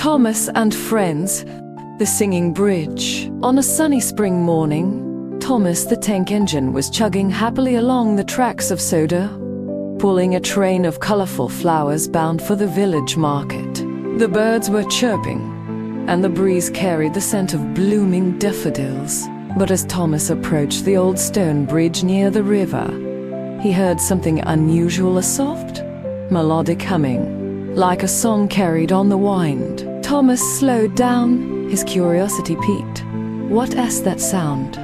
Thomas and Friends, the Singing Bridge. On a sunny spring morning, Thomas the tank engine was chugging happily along the tracks of Sodor, pulling a train of colorful flowers bound for the village market. The birds were chirping, and the breeze carried the scent of blooming daffodils. But as Thomas approached the old stone bridge near the river, he heard something unusual, a soft, melodic humming, like a song carried on the wind. Thomas slowed down, his curiosity piqued. What is that sound?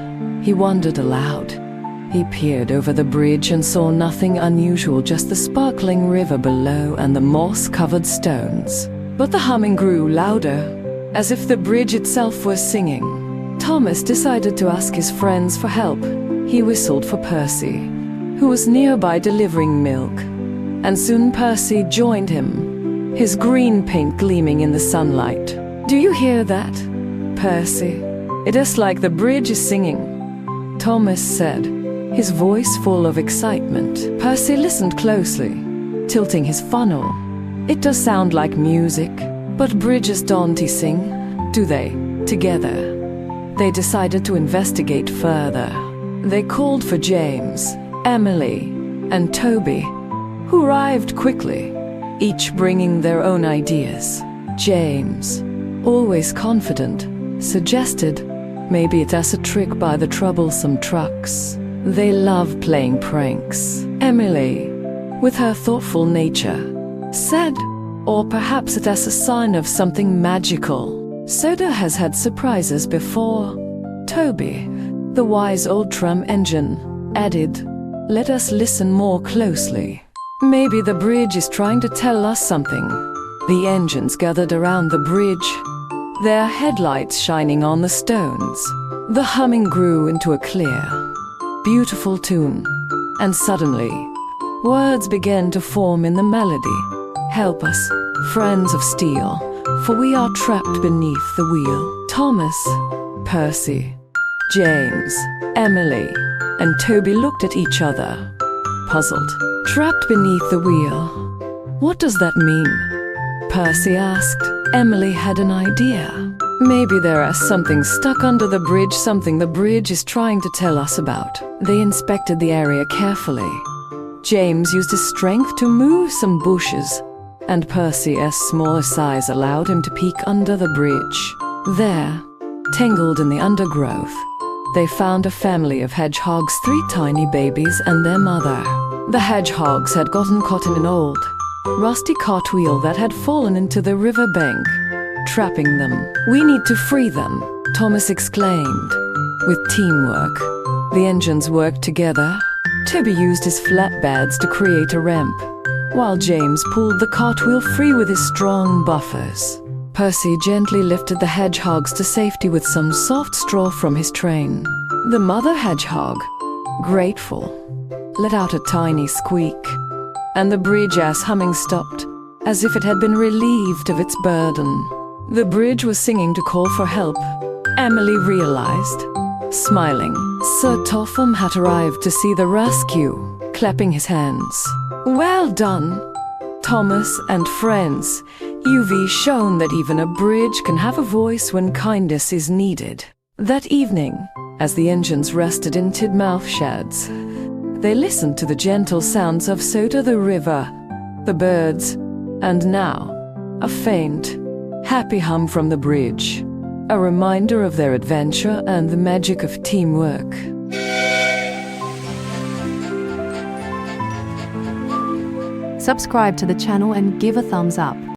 He wondered aloud. He peered over the bridge and saw nothing unusual, just the sparkling river below and the moss-covered stones. But the humming grew louder, as if the bridge itself was singing. Thomas decided to ask his friends for help. He whistled for Percy, who was nearby delivering milk. And soon Percy joined him, his green paint gleaming in the sunlight. "Do you hear that, Percy? It is like the bridge is singing," Thomas said, his voice full of excitement. Percy listened closely, tilting his funnel. "It does sound like music, but bridges don't sing, do they, together?" They decided to investigate further. They called for James, Emily, and Toby, who arrived quickly, each bringing their own ideas. James, always confident, suggested maybe it is a trick by the troublesome trucks. They love playing pranks. Emily, with her thoughtful nature, said, or perhaps it is a sign of something magical. Sodor has had surprises before. Toby, the wise old tram engine, added, "Let us listen more closely. Maybe the bridge is trying to tell us something." The engines gathered around the bridge, their headlights shining on the stones. The humming grew into a clear, beautiful tune, and suddenly, words began to form in the melody. "Help us, friends of steel, for we are trapped beneath the wheel." Thomas, Percy, James, Emily, and Toby looked at each other, puzzled. "Trapped beneath the wheel? What does that mean?" Percy asked. Emily had an idea. "Maybe there is something stuck under the bridge, something the bridge is trying to tell us about." They inspected the area carefully. James used his strength to move some bushes, and Percy's smaller size allowed him to peek under the bridge. There, tangled in the undergrowth, they found a family of hedgehogs, 3 tiny babies and their mother. The hedgehogs had gotten caught in an old, rusty cartwheel that had fallen into the riverbank, trapping them. "We need to free them," Thomas exclaimed. With teamwork, the engines worked together. Toby used his flatbeds to create a ramp, while James pulled the cartwheel free with his strong buffers. Percy gently lifted the hedgehogs to safety with some soft straw from his train. The mother hedgehog, grateful, let out a tiny squeak, and the bridge's humming stopped, as if it had been relieved of its burden. The bridge was singing to call for help, Emily realized, smiling. Sir Topham had arrived to see the rescue, clapping his hands. "Well done, Thomas and Friends. You've shown that even a bridge can have a voice when kindness is needed." That evening, as the engines rested in Tidmouth sheds, they listened to the gentle sounds of Sodor, the river, the birds, and now, a faint, happy hum from the bridge, a reminder of their adventure and the magic of teamwork. Subscribe to the channel and give a thumbs up.